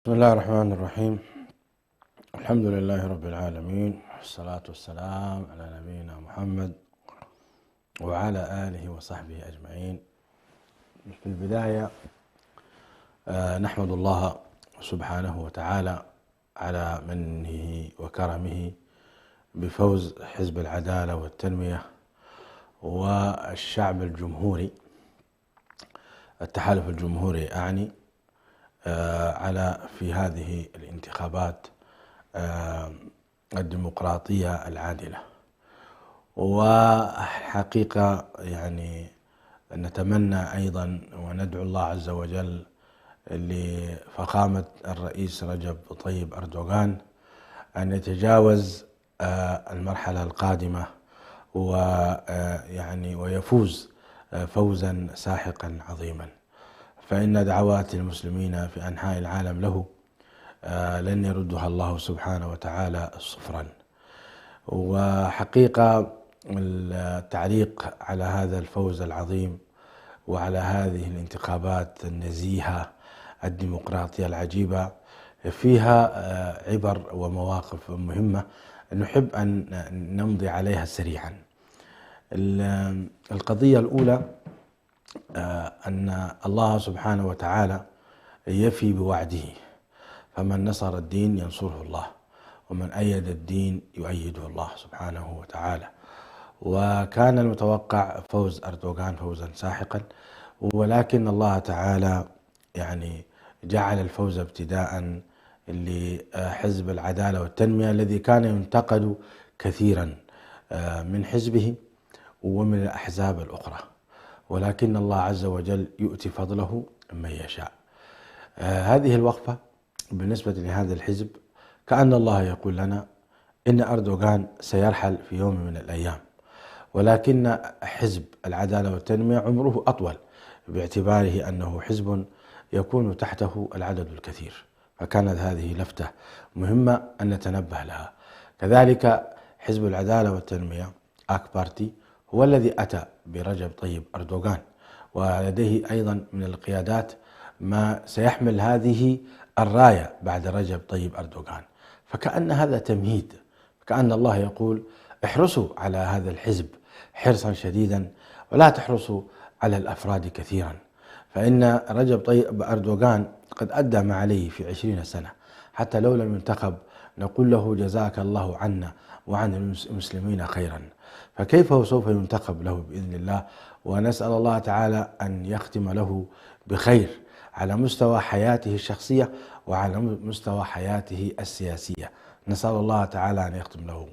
بسم الله الرحمن الرحيم. الحمد لله رب العالمين، والصلاة والسلام على نبينا محمد وعلى آله وصحبه أجمعين. في البداية نحمد الله سبحانه وتعالى على منه وكرمه بفوز حزب العدالة والتنمية والشعب الجمهوري، التحالف الجمهوري على في هذه الانتخابات الديمقراطية العادلة. وحقيقة نتمنى أيضا وندعو الله عز وجل لفخامة الرئيس رجب طيب أردوغان أن يتجاوز المرحلة القادمة ويفوز فوزا ساحقا عظيما، فإن دعوات المسلمين في أنحاء العالم له لن يردها الله سبحانه وتعالى صفرا. وحقيقة التعليق على هذا الفوز العظيم وعلى هذه الانتخابات النزيهة الديمقراطية العجيبة فيها عبر ومواقف مهمة نحب أن نمضي عليها سريعا. القضية الأولى أن الله سبحانه وتعالى يفي بوعده، فمن نصر الدين ينصره الله، ومن أيد الدين يؤيده الله سبحانه وتعالى. وكان المتوقع فوز أردوغان فوزا ساحقا، ولكن الله تعالى جعل الفوز ابتداء لحزب العدالة والتنمية الذي كان ينتقد كثيرا من حزبه ومن الأحزاب الأخرى، ولكن الله عز وجل يؤتي فضله من يشاء. هذه الوقفة بالنسبة لهذا الحزب كأن الله يقول لنا إن أردوغان سيرحل في يوم من الأيام، ولكن حزب العدالة والتنمية عمره أطول باعتباره أنه حزب يكون تحته العدد الكثير، فكانت هذه لفتة مهمة أن نتنبه لها. كذلك حزب العدالة والتنمية آك بارتي هو الذي أتى برجب طيب أردوغان، ولديه أيضا من القيادات ما سيحمل هذه الراية بعد رجب طيب أردوغان، فكأن هذا تمهيد، كأن الله يقول احرصوا على هذا الحزب حرصا شديدا ولا تحرصوا على الأفراد كثيرا، فإن رجب طيب أردوغان قد أدى ما عليه في 20 سنة، حتى لو لم ينتخب نقول له جزاك الله عنا وعن المسلمين خيرا، فكيف هو سوف ينتخب له بإذن الله؟ ونسأل الله تعالى أن يختم له بخير على مستوى حياته الشخصية وعلى مستوى حياته السياسية، نسأل الله تعالى أن يختم له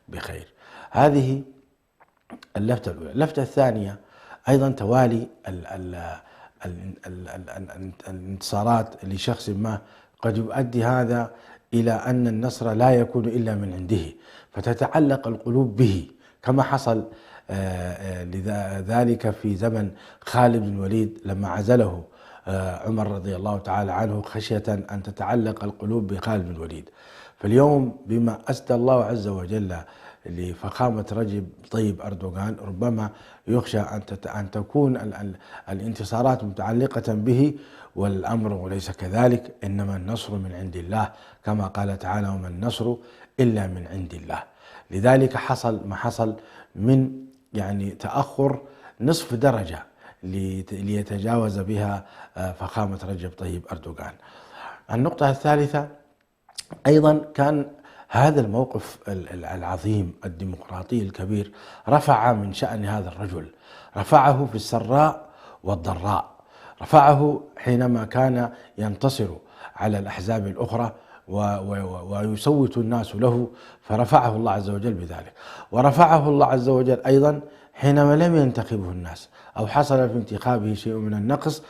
بخير. هذه اللفتة الأولى. اللفتة الثانية أيضا توالي الانتصارات لشخص ما قد يؤدي هذا إلى أن النصر لا يكون إلا من عنده، فتتعلق القلوب به، كما حصل لذلك في زمن خالد بن الوليد لما عزله عمر رضي الله تعالى عنه خشية أن تتعلق القلوب بخالد بن الوليد. فاليوم بما أسدى الله عز وجل لفخامة رجب طيب أردوغان ربما يخشى أن تكون الانتصارات متعلقة به، والأمر ليس كذلك، إنما النصر من عند الله، كما قال تعالى وما النصر إلا من عند الله. لذلك حصل ما حصل من تأخر نصف درجة ليتجاوز بها فخامة رجب طيب أردوغان. النقطة الثالثة أيضا كان هذا الموقف العظيم الديمقراطي الكبير رفع من شأن هذا الرجل، رفعه في السراء والضراء، رفعه حينما كان ينتصر على الأحزاب الأخرى ويصوت الناس له، فرفعه الله عز وجل بذلك. ورفعه الله عز وجل أيضا حينما لم ينتخبه الناس أو حصل في انتخابه شيء من النقص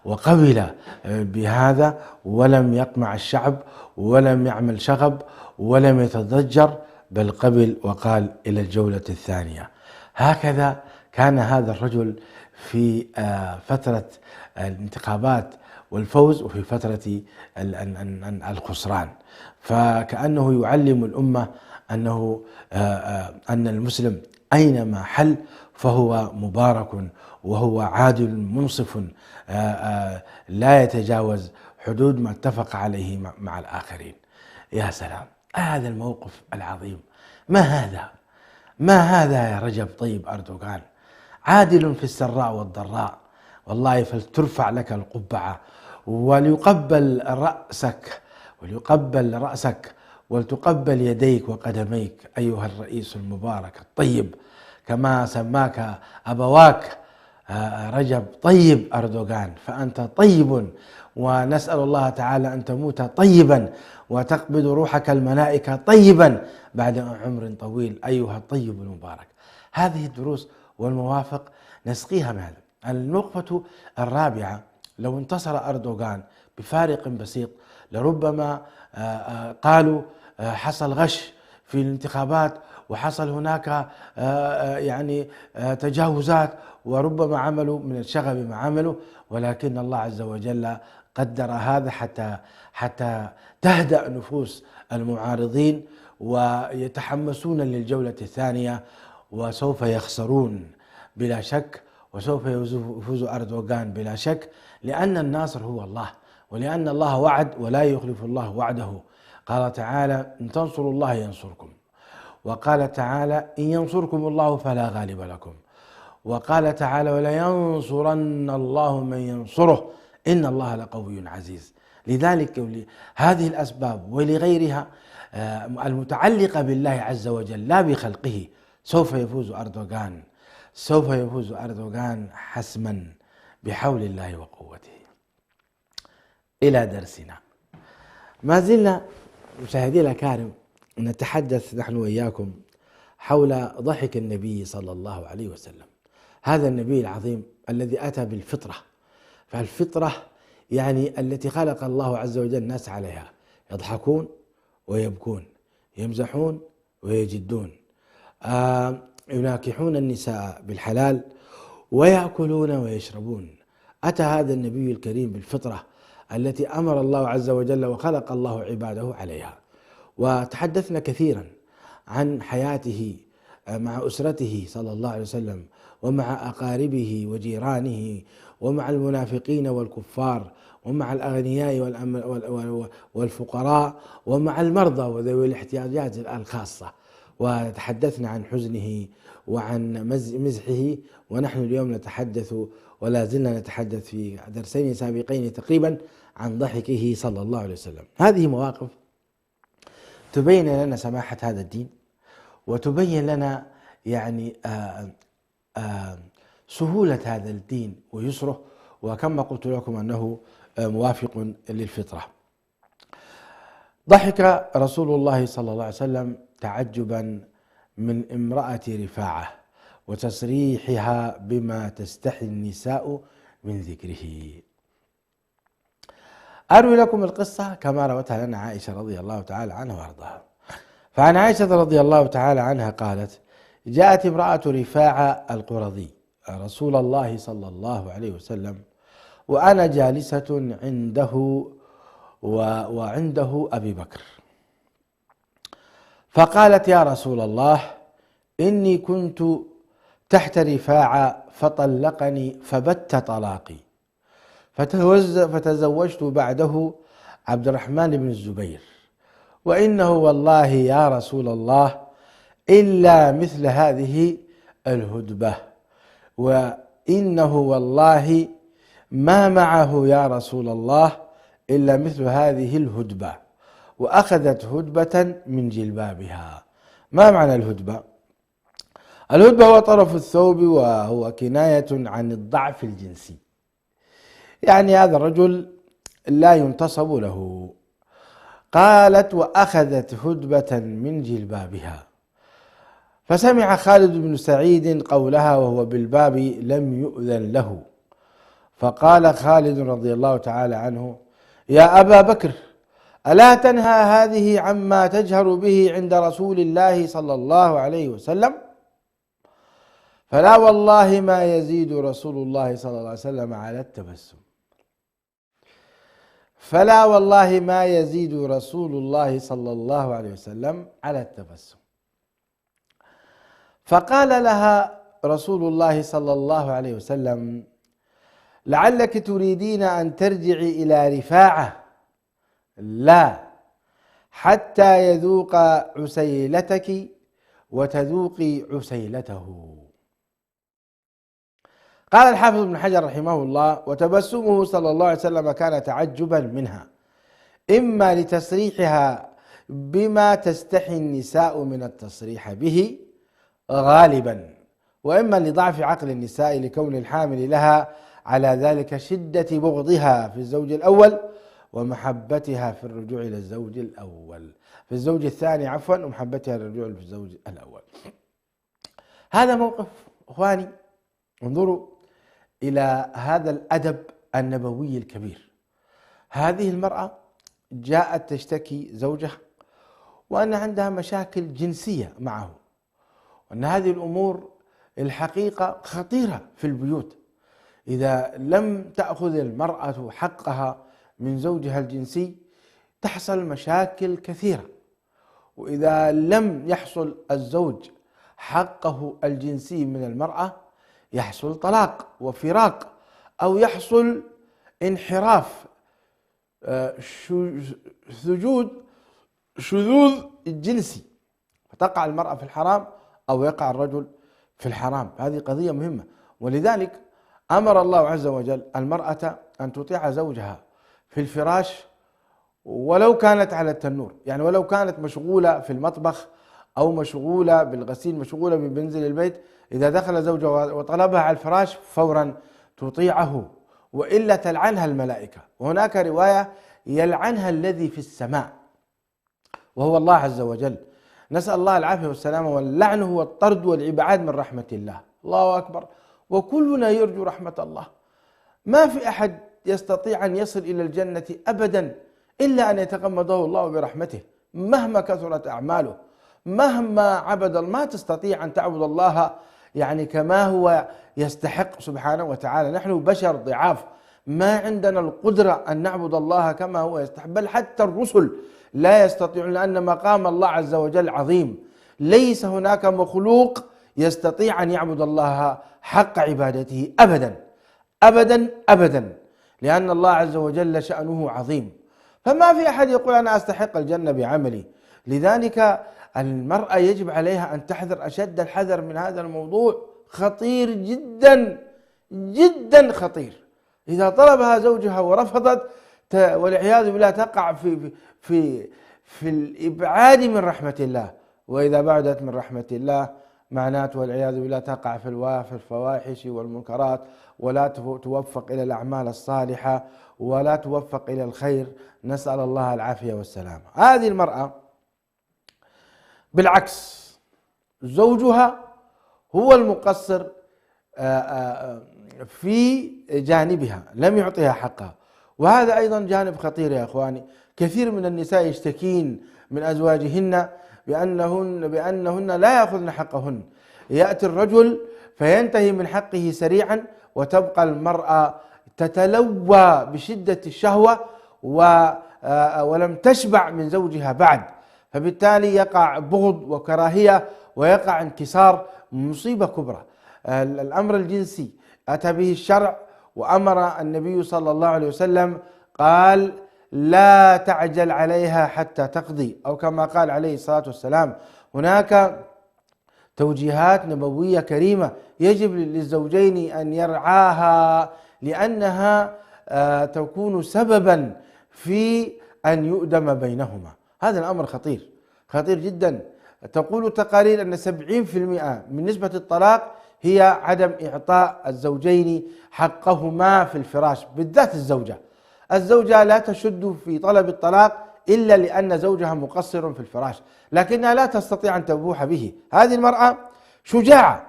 وقبل بهذا ولم يقمع الشعب ولم يعمل شغب ولم يتضجر، بل قبل وقال إلى الجولة الثانية. هكذا كان هذا الرجل في فترة الانتخابات والفوز وفي فترة الخسران، فكأنه يعلم الأمة أن المسلم أينما حل فهو مبارك وهو عادل منصف لا يتجاوز حدود ما اتفق عليه مع الآخرين. يا سلام، هذا الموقف العظيم. ما هذا يا رجب طيب أردوغان، عادل في السراء والضراء، والله فلترفع لك القبعة وليقبل رأسك ولتقبل يديك وقدميك أيها الرئيس المبارك الطيب، كما سماك أبواك رجب طيب أردوغان، فأنت طيب، ونسأل الله تعالى أن تموت طيبا وتقبض روحك الملائكة طيبا بعد عمر طويل أيها الطيب المبارك. هذه الدروس والموافق نسقيها من هذا. النقطة الرابعة، لو انتصر أردوغان بفارق بسيط لربما قالوا حصل غش في الانتخابات وحصل هناك يعني تجاوزات، وربما عملوا من الشغب ما عملوا، ولكن الله عز وجل قدر هذا حتى تهدأ نفوس المعارضين ويتحمسون للجولة الثانية، وسوف يخسرون بلا شك، وسوف يفوز أردوغان بلا شك، لأن الناصر هو الله، ولأن الله وعد ولا يخلف الله وعده. قال تعالى: إن تنصروا الله ينصركم، وقال تعالى: إن ينصركم الله فلا غالب لكم، وقال تعالى: ولينصرن الله من ينصره إن الله لقوي عزيز. لذلك هذه الأسباب ولغيرها المتعلقة بالله عز وجل لا بخلقه سوف يفوز أردوغان حسما بحول الله وقوته. إلى درسنا. ما زلنا مشاهدي الأكارم نتحدث نحن وإياكم حول ضحك النبي صلى الله عليه وسلم، هذا النبي العظيم الذي أتى بالفطرة، فالفطرة يعني التي خلق الله عز وجل الناس عليها، يضحكون ويبكون، يمزحون ويجدون، يناكحون النساء بالحلال ويأكلون ويشربون. أتى هذا النبي الكريم بالفطرة التي أمر الله عز وجل وخلق الله عباده عليها. وتحدثنا كثيرا عن حياته مع أسرته صلى الله عليه وسلم، ومع أقاربه وجيرانه، ومع المنافقين والكفار، ومع الأغنياء والفقراء، ومع المرضى وذوي الاحتياجات الخاصة. وتحدثنا عن حزنه وعن مزحه، ونحن اليوم نتحدث ولا زلنا نتحدث في درسين سابقين تقريبا عن ضحكه صلى الله عليه وسلم. هذه مواقف تبين لنا سماحة هذا الدين، وتبين لنا يعني سهولة هذا الدين ويسره، وكما قلت لكم أنه موافق للفطرة. ضحك رسول الله صلى الله عليه وسلم تعجبا من امرأة رفاعة وتصريحها بما تستحي النساء من ذكره. أروي لكم القصة كما روتها لنا عائشة رضي الله تعالى عنها وارضاها. فعن عائشة رضي الله تعالى عنها قالت: جاءت امرأة رفاعة القرظي رسول الله صلى الله عليه وسلم وأنا جالسة عنده وعنده أبي بكر، فقالت: يا رسول الله، إني كنت تحت رفاعة فطلقني فبت طلاقي، فتزوجت بعده عبد الرحمن بن الزبير، وإنه والله يا رسول الله إلا مثل هذه الهدبة، وإنه والله ما معه يا رسول الله إلا مثل هذه الهدبة، وأخذت هدبة من جلبابها. ما معنى الهدبة؟ الهدبة هو طرف الثوب، وهو كناية عن الضعف الجنسي، يعني هذا الرجل لا ينتصب له. قالت: وأخذت هدبة من جلبابها، فسمع خالد بن سعيد قولها وهو بالباب لم يؤذن له، فقال خالد رضي الله تعالى عنه: يا أبا بكر، ألا تنهى هذه عما تجهر به عند رسول الله صلى الله عليه وسلم؟ فلا والله ما يزيد رسول الله صلى الله عليه وسلم على التبسم، فلا والله ما يزيد رسول الله صلى الله عليه وسلم على التبسم. فقال لها رسول الله صلى الله عليه وسلم: لعلك تريدين أن ترجعي إلى رفاعة، لا، حتى يذوق عسيلتك وتذوقي عسيلته. قال الحافظ ابن حجر رحمه الله: وتبسمه صلى الله عليه وسلم كان تعجبا منها، إما لتصريحها بما تستحي النساء من التصريح به غالبا، وإما لضعف عقل النساء لكون الحامل لها على ذلك شدة بغضها في الزوج الأول ومحبتها في الرجوع إلى الزوج الأول، في الزوج الثاني عفوا، ومحبتها للرجوع في الزوج الأول. هذا موقف إخواني، انظروا إلى هذا الأدب النبوي الكبير. هذه المرأة جاءت تشتكي زوجها وأن عندها مشاكل جنسية معه، وأن هذه الأمور الحقيقة خطيرة في البيوت. إذا لم تأخذ المرأة حقها من زوجها الجنسي تحصل مشاكل كثيرة، وإذا لم يحصل الزوج حقه الجنسي من المرأة يحصل طلاق وفراق، أو يحصل انحراف، شذوذ الجنسي، فتقع المرأة في الحرام أو يقع الرجل في الحرام. هذه قضية مهمة، ولذلك أمر الله عز وجل المرأة أن تطيع زوجها في الفراش ولو كانت على التنور، يعني ولو كانت مشغولة في المطبخ أو مشغولة بالغسيل، مشغولة بمنزل البيت، إذا دخل زوجها وطلبها على الفراش فورا تطيعه، وإلا تلعنها الملائكة. وهناك رواية يلعنها الذي في السماء وهو الله عز وجل، نسأل الله العافية والسلامة. واللعن هو الطرد والإبعاد من رحمة الله. الله أكبر. وكلنا يرجو رحمة الله، ما في أحد يستطيع أن يصل إلى الجنة أبدا إلا أن يتغمده الله برحمته، مهما كثرت أعماله، مهما عبد، ما تستطيع أن تعبد الله يعني كما هو يستحق سبحانه وتعالى. نحن بشر ضعاف، ما عندنا القدرة أن نعبد الله كما هو يستحق، بل حتى الرسل لا يستطيعون، لأن مقام الله عز وجل عظيم. ليس هناك مخلوق يستطيع أن يعبد الله حق عبادته أبدا أبدا أبدا، لأن الله عز وجل شأنه عظيم. فما في أحد يقول أنا أستحق الجنة بعملي. لذلك المرأة يجب عليها أن تحذر أشد الحذر من هذا الموضوع، خطير جدا جدا خطير. إذا طلبها زوجها ورفضت والعياذ بالله تقع في الإبعاد من رحمة الله، وإذا بعدت من رحمة الله معناته والعياذ بالله تقع في الفواحش والمنكرات، ولا توفق إلى الأعمال الصالحة، ولا توفق إلى الخير، نسأل الله العافية والسلامة. هذه المرأة بالعكس زوجها هو المقصر في جانبها، لم يعطيها حقها، وهذا أيضا جانب خطير يا أخواني. كثير من النساء يشتكين من أزواجهن بأنهن لا يأخذن حقهن. يأتي الرجل فينتهي من حقه سريعا، وتبقى المرأة تتلوى بشدة الشهوة ولم تشبع من زوجها بعد، فبالتالي يقع بغض وكراهية ويقع انكسار، مصيبة كبرى. الأمر الجنسي أتى به الشرع، وأمر النبي صلى الله عليه وسلم قال لا تعجل عليها حتى تقضي، أو كما قال عليه الصلاة والسلام. هناك توجيهات نبوية كريمة يجب للزوجين أن يرعاها، لأنها تكون سببا في أن يؤدم بينهما. هذا الأمر خطير خطير جدا. تقول التقارير أن 70% من نسبة الطلاق هي عدم إعطاء الزوجين حقهما في الفراش، بالذات الزوجة لا تشد في طلب الطلاق إلا لأن زوجها مقصر في الفراش، لكنها لا تستطيع أن تبوح به. هذه المرأة شجاعة،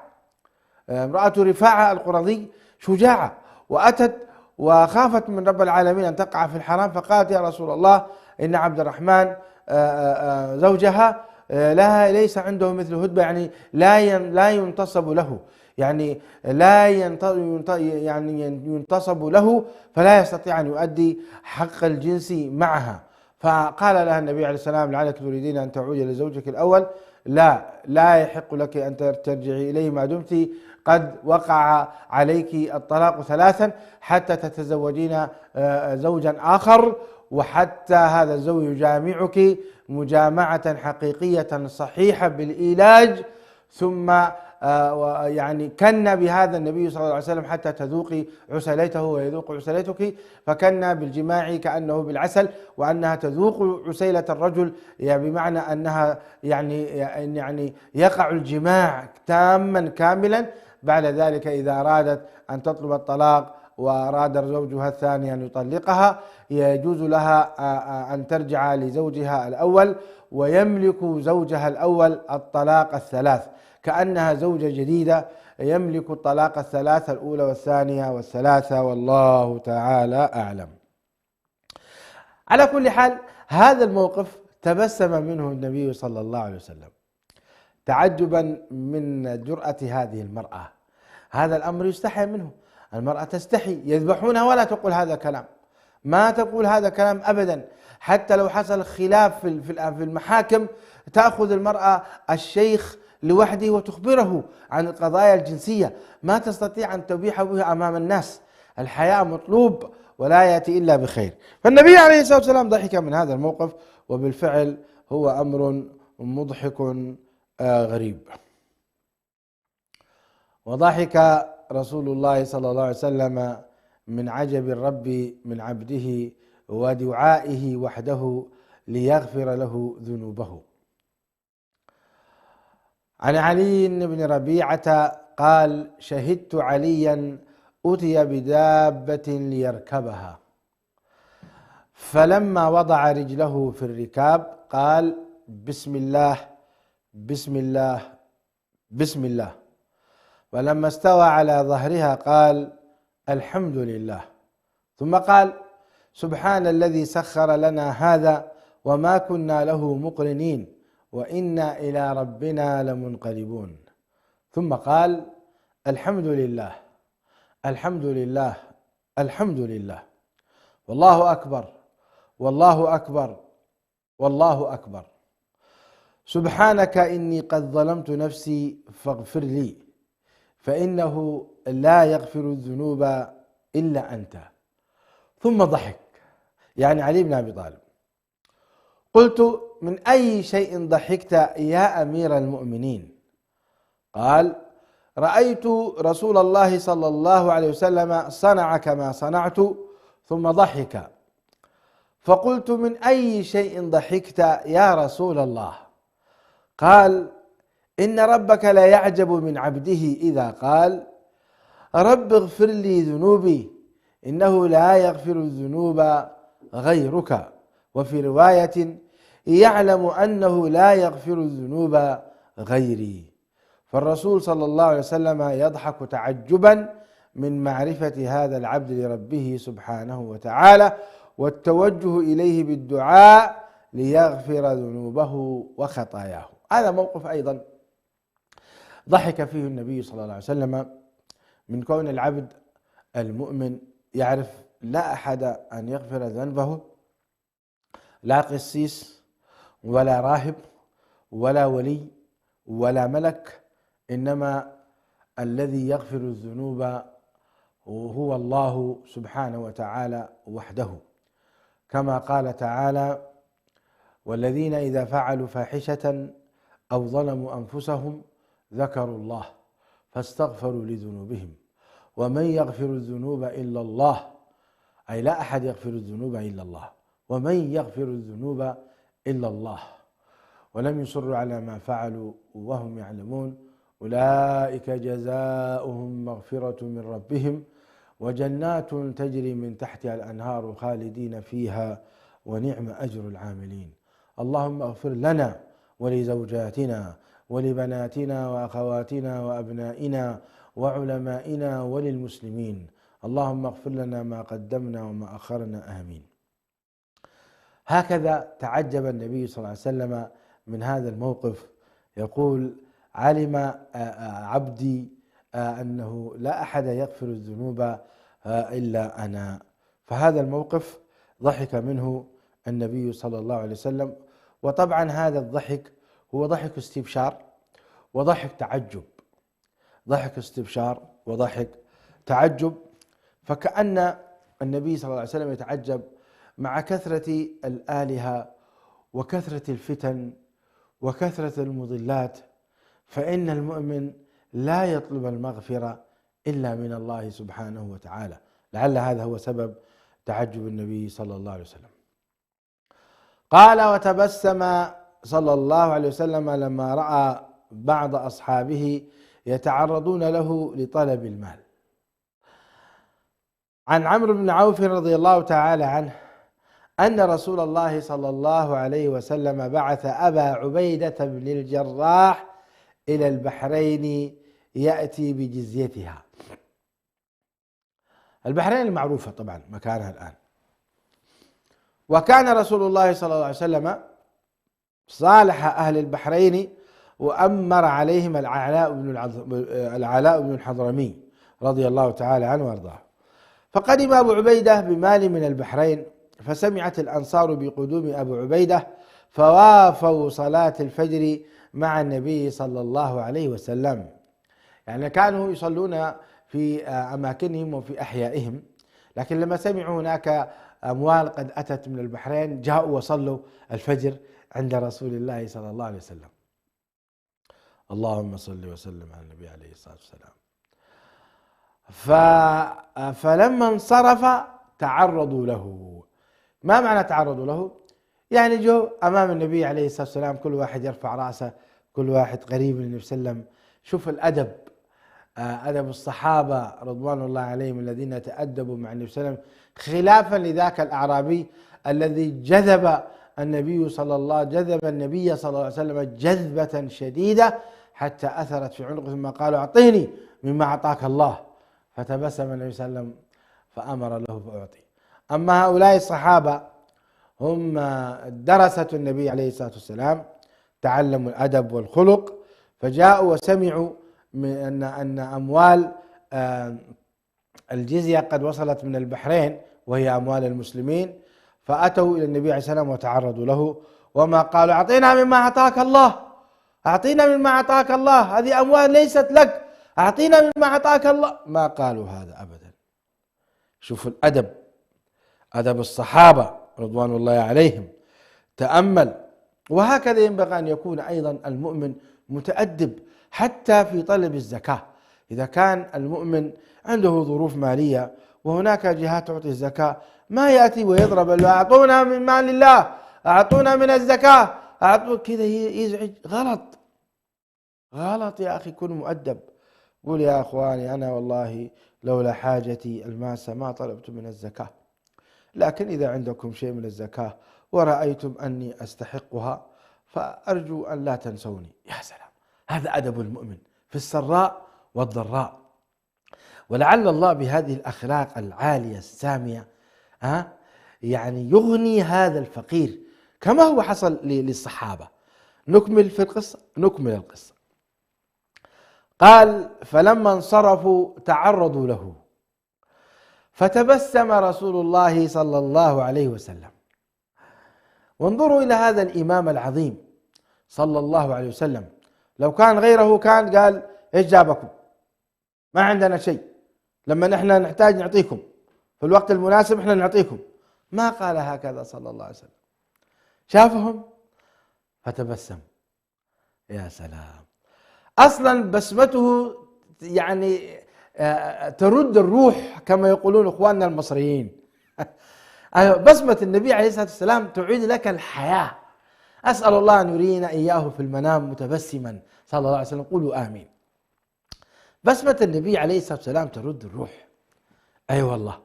امرأة رفاعة القرظي شجاعة، وأتت وخافت من رب العالمين أن تقع في الحرام، فقالت يا رسول الله إن عبد الرحمن زوجها ليس عنده مثل هدبة، يعني لا ينتصب له، يعني ينتصب له، فلا يستطيع أن يؤدي حق الجنس معها. فقال لها النبي عليه السلام لعلك تريدين أن تعودي لزوجك الأول، لا يحق لك أن ترجعي إليه ما دمت قد وقع عليك الطلاق 3 حتى تتزوجين زوجا آخر، وحتى هذا الزوج يجامعك مجامعة حقيقية صحيحة بالإيلاج، ثم يعني كنا بهذا النبي صلى الله عليه وسلم حتى تذوقي عسليته ويذوق عسليتك، فكنا بالجماع كأنه بالعسل، وأنها تذوق عسيلة الرجل يعني بمعنى أنها يعني يقع الجماع تاما كاملا. بعد ذلك إذا أرادت أن تطلب الطلاق وأراد زوجها الثاني أن يطلقها، يجوز لها أن ترجع لزوجها الأول، ويملك زوجها الأول الطلاق 3 كأنها زوجة جديدة، يملك الطلاق 3 الأولى والثانية والثلاثة، والله تعالى أعلم. على كل حال هذا الموقف تبسم منه النبي صلى الله عليه وسلم تعجبا من جرأة هذه المرأة. هذا الأمر يستحي منه، المرأة تستحي، يذبحونها ولا تقول هذا الكلام، ما تقول هذا الكلام أبدا. حتى لو حصل خلاف في المحاكم تأخذ المرأة الشيخ لوحده وتخبره عن القضايا الجنسية، ما تستطيع أن تبيح بها أمام الناس. الحياء مطلوب ولا يأتي إلا بخير. فالنبي عليه الصلاة والسلام ضحك من هذا الموقف، وبالفعل هو أمر مضحك غريب. وضحك رسول الله صلى الله عليه وسلم من عجب الرب من عبده ودعائه وحده ليغفر له ذنوبه. عن علي بن ربيعة قال: شهدت عليا أتي بدابة ليركبها، فلما وضع رجله في الركاب قال: بسم الله بسم الله بسم الله، ولما استوى على ظهرها قال: الحمد لله، ثم قال: سبحان الذي سخر لنا هذا وما كنا له مقرنين وإنا إلى ربنا لمنقلبون، ثم قال: الحمد لله الحمد لله الحمد لله، والله أكبر والله أكبر والله أكبر، سبحانك إني قد ظلمت نفسي فاغفر لي فإنه لا يغفر الذنوب إلا أنت. ثم ضحك، يعني علي بن أبي طالب. قلت: من أي شيء ضحكت يا أمير المؤمنين؟ قال: رأيت رسول الله صلى الله عليه وسلم صنع كما صنعت ثم ضحك، فقلت: من أي شيء ضحكت يا رسول الله؟ قال: إن ربك لا يعجب من عبده إذا قال: رب اغفر لي ذنوبي إنه لا يغفر الذنوب غيرك، وفي رواية: يعلم أنه لا يغفر الذنوب غيري. فالرسول صلى الله عليه وسلم يضحك تعجبا من معرفة هذا العبد لربه سبحانه وتعالى، والتوجه إليه بالدعاء ليغفر ذنوبه وخطاياه. هذا موقف أيضا ضحك فيه النبي صلى الله عليه وسلم من كون العبد المؤمن يعرف لا أحد أن يغفر ذنبه، لا قسيس ولا راهب ولا ولي ولا ملك، إنما الذي يغفر الذنوب هو الله سبحانه وتعالى وحده، كما قال تعالى: والذين إذا فعلوا فاحشة أو ظلموا أنفسهم ذكروا الله فاستغفروا لذنوبهم ومن يغفر الذنوب إلا الله، أي لا أحد يغفر الذنوب إلا الله، ومن يغفر الذنوب إلا الله، ولم يصروا على ما فعلوا وهم يعلمون، أولئك جزاؤهم مغفرة من ربهم وجنات تجري من تحتها الأنهار خالدين فيها ونعم أجر العاملين. اللهم اغفر لنا ولزوجاتنا ولبناتنا وأخواتنا وأبنائنا وعلمائنا وللمسلمين، اللهم اغفر لنا ما قدمنا وما أخرنا، آمين. هكذا تعجب النبي صلى الله عليه وسلم من هذا الموقف، يقول: علم عبدي أنه لا أحد يغفر الذنوب إلا أنا. فهذا الموقف ضحك منه النبي صلى الله عليه وسلم. وطبعا هذا الضحك هو ضحك استبشار وضحك تعجب، ضحك استبشار وضحك تعجب، فكأن النبي صلى الله عليه وسلم يتعجب مع كثرة الآلهة وكثرة الفتن وكثرة المضلات، فإن المؤمن لا يطلب المغفرة إلا من الله سبحانه وتعالى. لعل هذا هو سبب تعجب النبي صلى الله عليه وسلم. قال: وتبسم صلى الله عليه وسلم لما رأى بعض أصحابه يتعرضون له لطلب المال. عن عمرو بن عوف رضي الله تعالى عنه أن رسول الله صلى الله عليه وسلم بعث أبا عبيدة بن الجراح إلى البحرين يأتي بجزيتها. البحرين المعروفة طبعا مكانها الآن. وكان رسول الله صلى الله عليه وسلم صالح أهل البحرين وأمر عليهم العلاء بن الحضرمي رضي الله تعالى عنه وارضاه. فقدم أبو عبيدة بمال من البحرين، فسمعت الأنصار بقدوم أبو عبيدة فوافوا صلاة الفجر مع النبي صلى الله عليه وسلم. يعني كانوا يصلون في أماكنهم وفي أحيائهم، لكن لما سمعوا هناك أموال قد أتت من البحرين جاءوا وصلوا الفجر عند رسول الله صلى الله عليه وسلم. اللهم صل وسلم على النبي عليه الصلاة والسلام. فلما انصرف تعرضوا له. ما معنى تعرضوا له؟ يعني جو أمام النبي عليه الصلاة والسلام، كل واحد يرفع رأسه، كل واحد قريب من النبي صلى الله عليه وسلم. شوف الأدب، أدب الصحابة رضوان الله عليهم الذين تأدبوا مع النبي صلى الله عليه وسلم، خلافا لذاك الأعرابي الذي جذب النبي صلى الله عليه وسلم جذبة شديدة حتى أثرت في عنقه، ثم قالوا: أعطيني مما أعطاك الله. فتبسم النبي صلى الله عليه وسلم فأمر له فأعطي. أما هؤلاء الصحابة هم درسة النبي عليه الصلاة والسلام، تعلموا الأدب والخلق، فجاءوا وسمعوا من أن أموال الجزية قد وصلت من البحرين وهي أموال المسلمين، فأتوا إلى النبي عليه الصلاة والسلام وتعرضوا له، وما قالوا: أعطينا مما أعطاك الله، أعطينا مما أعطاك الله، هذه أموال ليست لك، أعطينا مما أعطاك الله. ما قالوا هذا أبدا. شوفوا الأدب، أدب الصحابة رضوان الله عليهم. تأمل. وهكذا ينبغي أن يكون أيضا المؤمن متأدب حتى في طلب الزكاة. إذا كان المؤمن عنده ظروف مالية وهناك جهات تعطي الزكاة، ما يأتي ويضرب: أعطونا من مال الله، أعطونا من الزكاة، أعطوا كذا، يزعج. غلط، غلط يا أخي، كن مؤدب. قول: يا أخواني أنا والله لولا حاجتي الماسة ما طلبت من الزكاة، لكن إذا عندكم شيء من الزكاة ورأيتم أني أستحقها فأرجو أن لا تنسوني. يا سلام، هذا أدب المؤمن في السراء والضراء. ولعل الله بهذه الأخلاق العالية السامية يعني يغني هذا الفقير كما هو حصل للصحابة. نكمل في القصة، نكمل القصة. قال: فلما انصرفوا تعرضوا له، فتبسم رسول الله صلى الله عليه وسلم. وانظروا إلى هذا الإمام العظيم صلى الله عليه وسلم، لو كان غيره كان قال: إيش جابكم؟ ما عندنا شيء، لما نحن نحتاج نعطيكم، في الوقت المناسب احنا نعطيكم. ما قال هكذا صلى الله عليه وسلم، شافهم فتبسم. يا سلام، أصلا بسمته يعني ترد الروح كما يقولون إخواننا المصريين. بسمة النبي عليه الصلاة والسلام تعيد لك الحياة. أسأل الله أن يرينا إياه في المنام متبسما صلى الله عليه وسلم. قولوا آمين. بسمة النبي عليه الصلاة والسلام ترد الروح. أي والله.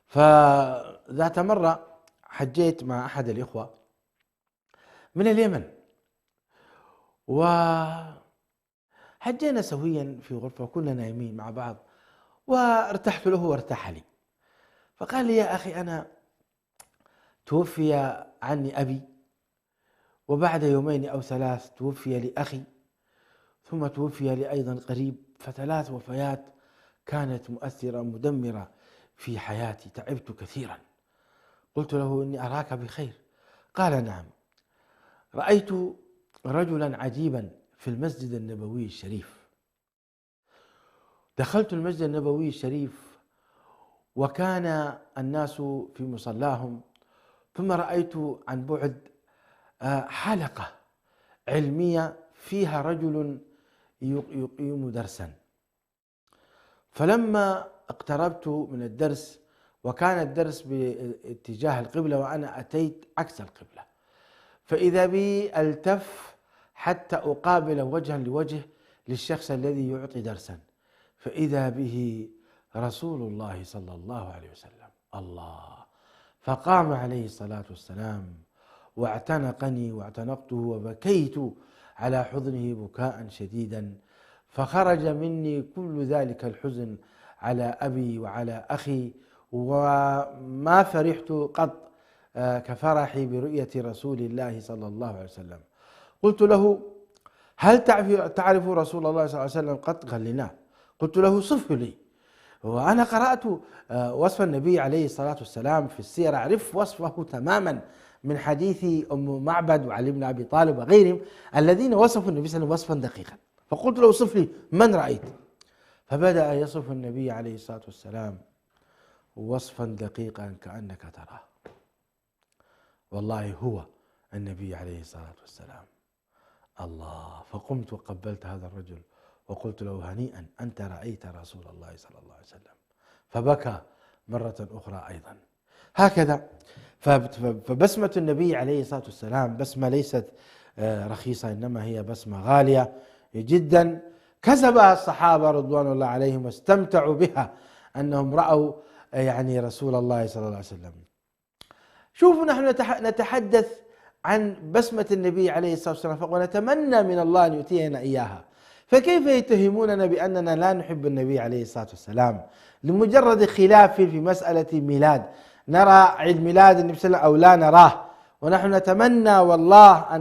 فذات مرة حجيت مع أحد الإخوة من اليمن، وحجينا سويا في غرفة وكنا نايمين مع بعض، وارتحت له وارتاح لي. فقال لي: يا أخي أنا توفي عني أبي، وبعد يومين أو ثلاث توفي لي أخي، ثم توفي لي أيضا قريب، فثلاث وفيات كانت مؤثرة مدمرة في حياتي، تعبت كثيرا. قلت له: إني أراك بخير. قال: نعم، رأيت رجلا عجيبا في المسجد النبوي الشريف، دخلت المسجد النبوي الشريف وكان الناس في مصلاهم، ثم رأيت عن بعد حلقة علمية فيها رجل يقيم درسا. فلما اقتربت من الدرس وكان الدرس باتجاه القبلة وأنا أتيت عكس القبلة، فإذا بي التف حتى أقابل وجها لوجه للشخص الذي يعطي درسا، فإذا به رسول الله صلى الله عليه وسلم. الله! فقام عليه الصلاة والسلام واعتنقني واعتنقته وبكيت على حضنه بكاء شديدا، فخرج مني كل ذلك الحزن على أبي وعلى أخي، وما فرحت قط كفرحي برؤية رسول الله صلى الله عليه وسلم. قلت له: هل تعرف رسول الله صلى الله عليه وسلم؟ قال لي: نعم. قلت له: صفه لي. وأنا قرأت وصف النبي عليه الصلاة والسلام في السير، أعرف وصفه تماما من حديث أم معبد وعلي بن أبي طالب وغيرهم الذين وصفوا النبي صلى الله عليه وسلم وصفا دقيقا. فقلت له: صف لي من رأيت؟ فبدأ يصف النبي عليه الصلاة والسلام وصفا دقيقا كأنك تراه. والله هو النبي عليه الصلاة والسلام. الله! فقمت وقبلت هذا الرجل وقلت له: هنيئا، أنت رأيت رسول الله صلى الله عليه وسلم. فبكى مرة أخرى أيضا. هكذا فبسمة النبي عليه الصلاة والسلام بسمة ليست رخيصة، إنما هي بسمة غالية جدا، كسبها الصحابة رضوان الله عليهم واستمتعوا بها، أنهم رأوا يعني رسول الله صلى الله عليه وسلم. شوفوا، نحن نتحدث عن بسمة النبي عليه الصلاة والسلام ونتمنى من الله أن يؤتينا إياها، فكيف يتهموننا بأننا لا نحب النبي عليه الصلاة والسلام لمجرد خلاف في مسألة ميلاد؟ نرى عيد ميلاد النبي صلى الله عليه وسلم أو لا نراه، ونحن نتمنى والله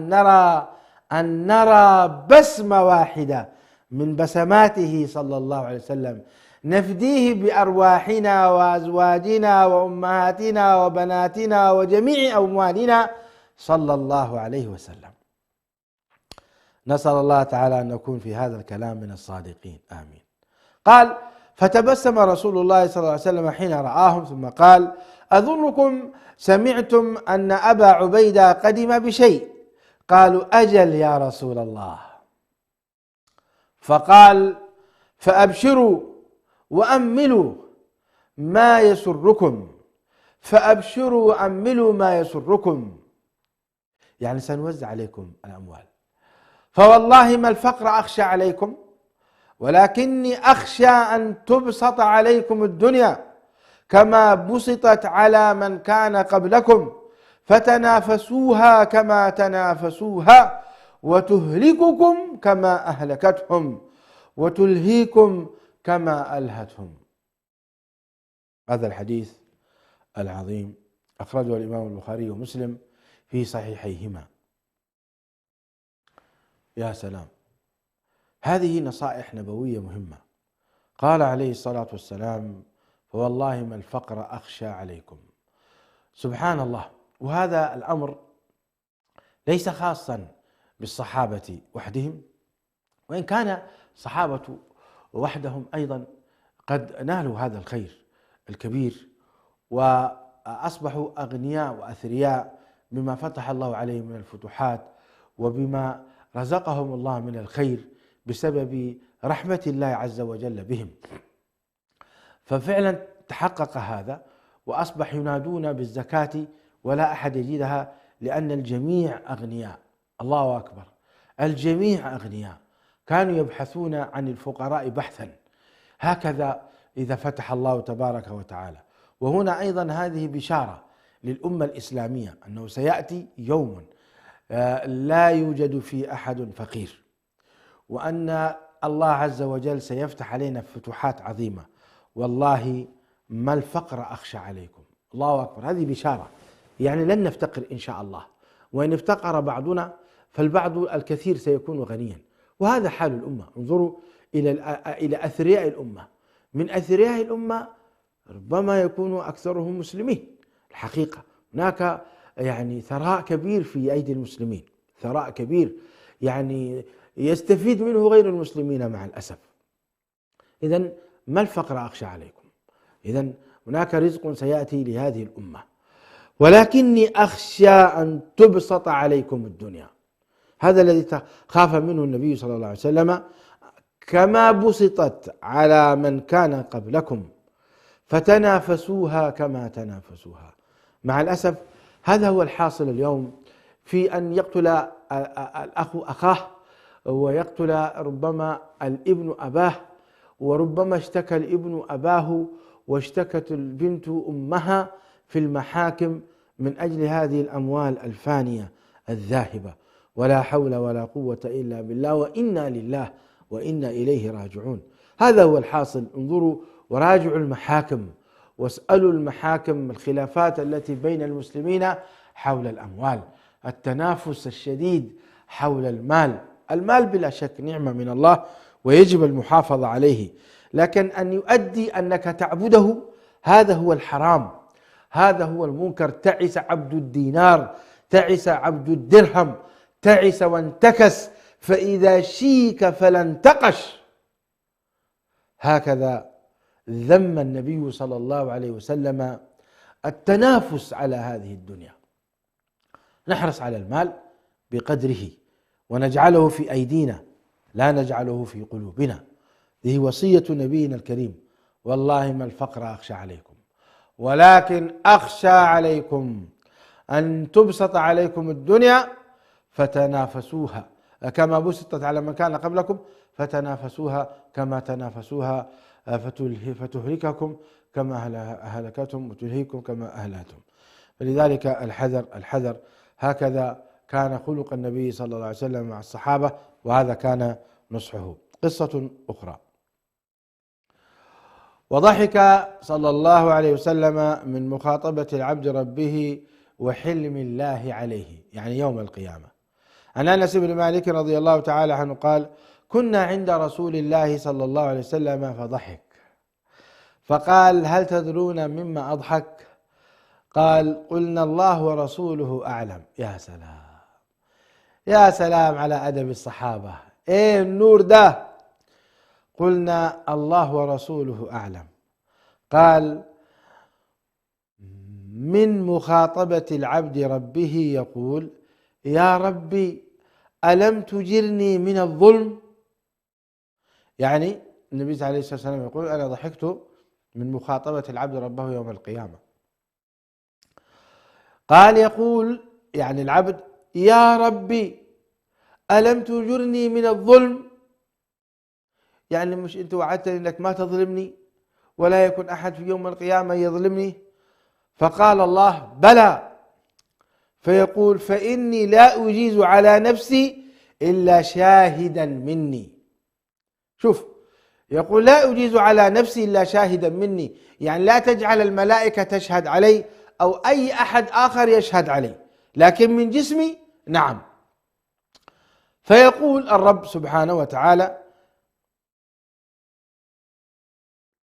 أن نرى بسمة واحدة من بسماته صلى الله عليه وسلم نفديه بأرواحنا وأزواجنا وأمهاتنا وبناتنا وجميع أموالنا صلى الله عليه وسلم. نسأل الله تعالى أن نكون في هذا الكلام من الصادقين، آمين. قال: فتبسم رسول الله صلى الله عليه وسلم حين رآهم ثم قال: أظنكم سمعتم أن أبا عبيدة قدم بشيء. قالوا: أجل يا رسول الله. فقال: فأبشروا وأملوا ما يسركم، فأبشروا وأملوا ما يسركم، يعني سنوزع عليكم الأموال، فوالله ما الفقر أخشى عليكم، ولكني أخشى أن تبسط عليكم الدنيا كما بسطت على من كان قبلكم، فتنافسوها كما تنافسوها، وتهلككم كما أهلكتهم، وتلهيكم كما ألهتهم. هذا الحديث العظيم أخرجه الإمام البخاري ومسلم في صحيحيهما. يا سلام! هذه نصائح نبوية مهمة. قال عليه الصلاة والسلام: فوالله ما الفقر أخشى عليكم. سبحان الله! وهذا الأمر ليس خاصا بالصحابة وحدهم، وإن كان الصحابة وحدهم أيضا قد نالوا هذا الخير الكبير وأصبحوا أغنياء وأثرياء بما فتح الله عليهم من الفتوحات وبما رزقهم الله من الخير بسبب رحمة الله عز وجل بهم. ففعلا تحقق هذا وأصبح ينادون بالزكاة ولا أحد يجدها، لأن الجميع أغنياء. الله أكبر! الجميع أغنياء، كانوا يبحثون عن الفقراء بحثا. هكذا إذا فتح الله تبارك وتعالى. وهنا أيضا هذه بشارة للأمة الإسلامية أنه سيأتي يوم لا يوجد فيه أحد فقير، وأن الله عز وجل سيفتح علينا فتوحات عظيمة. والله ما الفقر أخشى عليكم. الله أكبر! هذه بشارة، يعني لن نفتقر إن شاء الله، وإن افتقر بعضنا فالبعض الكثير سيكون غنيا. وهذا حال الأمة. انظروا إلى أثرياء الأمة. من أثرياء الأمة ربما يكون أكثرهم مسلمين. الحقيقة هناك يعني ثراء كبير في أيدي المسلمين، ثراء كبير يعني يستفيد منه غير المسلمين مع الأسف. إذن ما الفقر أخشى عليكم. إذن هناك رزق سيأتي لهذه الأمة، ولكني أخشى أن تبسط عليكم الدنيا. هذا الذي خاف منه النبي صلى الله عليه وسلم، كما بسطت على من كان قبلكم فتنافسوها كما تنافسوها. مع الأسف هذا هو الحاصل اليوم، في أن يقتل الأخ أخاه، ويقتل ربما الابن أباه، وربما اشتكى الابن أباه واشتكت البنت أمها في المحاكم من أجل هذه الأموال الفانية الذاهبة. ولا حول ولا قوة إلا بالله، وإنا لله وإنا إليه راجعون. هذا هو الحاصل. انظروا وراجعوا المحاكم، واسألوا المحاكم الخلافات التي بين المسلمين حول الأموال، التنافس الشديد حول المال. المال بلا شك نعمة من الله ويجب المحافظة عليه، لكن أن يؤدي أنك تعبده هذا هو الحرام، هذا هو المنكر. تعس عبد الدينار، تعس عبد الدرهم، تعس وانتكس، فإذا شيك فلا انتقش. هكذا ذم النبي صلى الله عليه وسلم التنافس على هذه الدنيا. نحرص على المال بقدره ونجعله في أيدينا، لا نجعله في قلوبنا. هذه وصية نبينا الكريم: والله ما الفقر أخشى عليكم، ولكن أخشى عليكم أن تبسط عليكم الدنيا فتنافسوها كما بسطت على من كان قبلكم، فتنافسوها كما تنافسوها، فتهلككم كما أهلكتهم، وتلهيكم كما أهلكتم. فلذلك الحذر الحذر. هكذا كان خلق النبي صلى الله عليه وسلم مع الصحابة، وهذا كان نصحه. قصة أخرى: وضحك صلى الله عليه وسلم من مخاطبة العبد ربه وحلم الله عليه، يعني يوم القيامة. عن أنس بن مالك رضي الله تعالى عنه قال: كنا عند رسول الله صلى الله عليه وسلم فضحك، فقال: هل تدرون مما أضحك؟ قال: قلنا الله ورسوله أعلم. يا سلام، يا سلام على أدب الصحابة، إيه النور ده. قلنا الله ورسوله أعلم. قال: من مخاطبة العبد ربه يقول: يا ربي ألم تجرني من الظلم؟ يعني النبي عليه الصلاة والسلام يقول: أنا ضحكت من مخاطبة العبد ربه يوم القيامة. قال يقول يعني العبد: يا ربي ألم تجرني من الظلم؟ يعني مش أنت وعدتني أنك ما تظلمني ولا يكون أحد في يوم القيامة يظلمني؟ فقال الله: بلى. فيقول: فإني لا أجيز على نفسي إلا شاهدا مني. شوف، يقول: لا أجيز على نفسي إلا شاهدا مني، يعني لا تجعل الملائكة تشهد علي أو أي أحد آخر يشهد علي، لكن من جسمي نعم. فيقول الرب سبحانه وتعالى: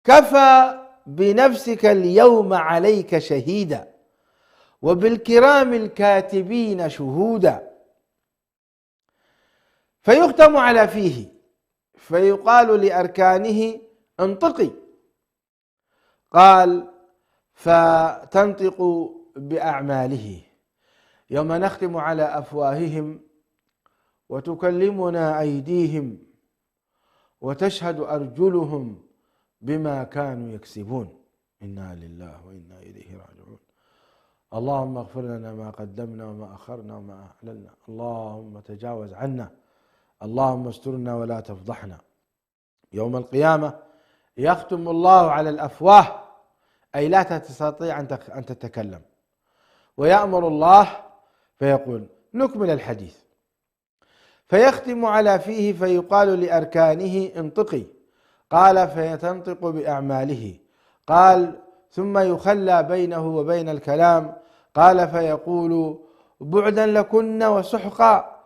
كفى بنفسك اليوم عليك شهيدا وبالكرام الكاتبين شهودا. فيختم على فيه، فيقال لأركانه: انطقي. قال: فتنطق بأعماله. يوم نختم على أفواههم وتكلمنا أيديهم وتشهد أرجلهم بما كانوا يكسبون. إنا لله وإنا إليه راجعون. اللهم اغفر لنا ما قدمنا وما أخرنا وما أعلنا، اللهم تجاوز عنا، اللهم استرنا ولا تفضحنا. يوم القيامة يختم الله على الأفواه، أي لا تستطيع أن تتكلم، ويأمر الله فيقول: نكمل الحديث. فيختم على فيه فيقال لأركانه: انطقي. قال: فيتنطق بأعماله. قال: ثم يخلى بينه وبين الكلام. قال: فيقول: بعدا لكن وسحقا،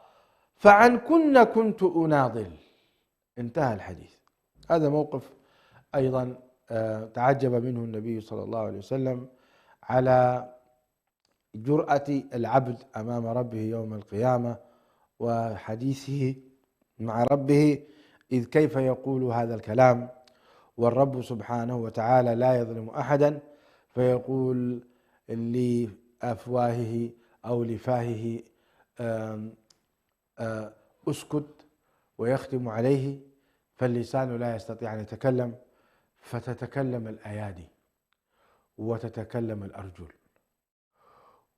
فعنكن كنت أناضل. انتهى الحديث. هذا موقف أيضا تعجب منه النبي صلى الله عليه وسلم على جرأة العبد أمام ربه يوم القيامة وحديثه مع ربه، إذ كيف يقول هذا الكلام والرب سبحانه وتعالى لا يظلم أحدا، فيقول لأفواهه أو لفاهه أسكت، ويختم عليه، فاللسان لا يستطيع أن يتكلم، فتتكلم الأيادي وتتكلم الأرجل.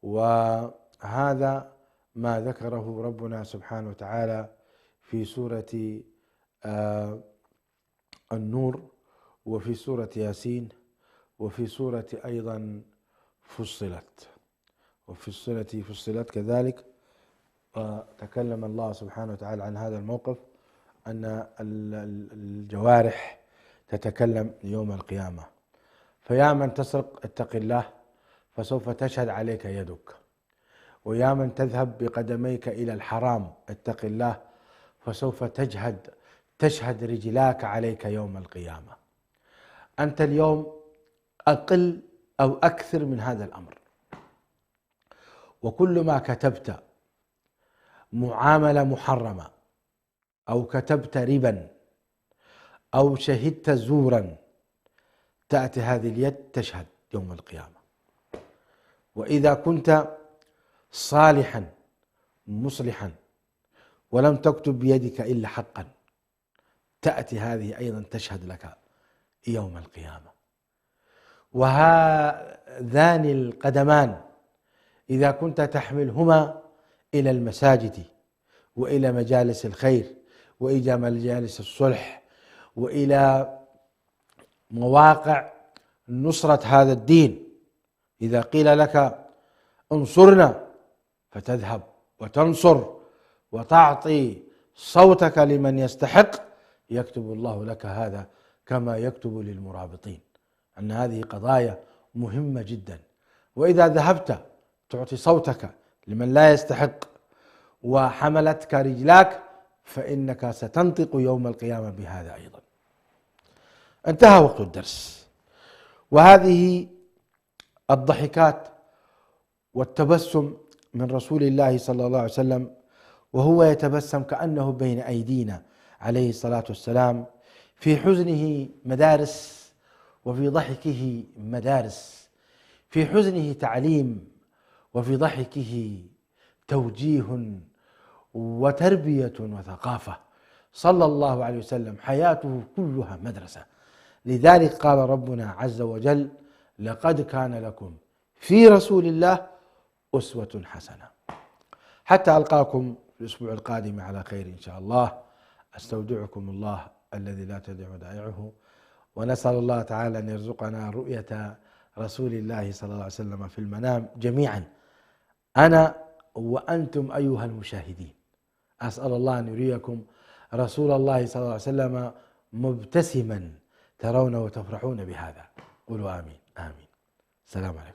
وهذا ما ذكره ربنا سبحانه وتعالى في سورة النور، وفي سورة ياسين، وفي سورة أيضا فصلت، وفي سورة فصلت كذلك تكلم الله سبحانه وتعالى عن هذا الموقف، أن الجوارح تتكلم يوم القيامة. فيا من تسرق اتق الله فسوف تشهد عليك يدك، ويا من تذهب بقدميك إلى الحرام اتق الله فسوف تشهد رجلاك عليك يوم القيامة. أنت اليوم أقل أو أكثر من هذا الأمر، وكل ما كتبت معاملة محرمة أو كتبت ربا أو شهدت زورا تأتي هذه اليد تشهد يوم القيامة. وإذا كنت صالحا مصلحا ولم تكتب بيدك إلا حقا تأتي هذه أيضا تشهد لك يوم القيامة. وهذان القدمان إذا كنت تحملهما إلى المساجد وإلى مجالس الخير وإلى مجالس الصلح وإلى مواقع نصرة هذا الدين، إذا قيل لك انصرنا فتذهب وتنصر وتعطي صوتك لمن يستحق، يكتب الله لك هذا كما يكتب للمرابطين، أن هذه قضايا مهمة جدا. وإذا ذهبت تعطي صوتك لمن لا يستحق وحملتك رجلاك فإنك ستنطق يوم القيامة بهذا أيضا. انتهى وقت الدرس، وهذه الضحكات والتبسم من رسول الله صلى الله عليه وسلم وهو يتبسم كأنه بين أيدينا عليه الصلاة والسلام، في حزنه مدارس وفي ضحكه مدارس، في حزنه تعليم وفي ضحكه توجيه وتربية وثقافة. صلى الله عليه وسلم حياته كلها مدرسة. لذلك قال ربنا عز وجل: لقد كان لكم في رسول الله أسوة حسنة. حتى ألقاكم في الأسبوع القادم على خير إن شاء الله. أستودعكم الله الذي لا تضيع ودائعه، ونسأل الله تعالى أن يرزقنا رؤية رسول الله صلى الله عليه وسلم في المنام جميعا، أنا وأنتم أيها المشاهدين. أسأل الله أن يريكم رسول الله صلى الله عليه وسلم مبتسما ترون وتفرحون بهذا. قولوا آمين. آمين. السلام عليكم.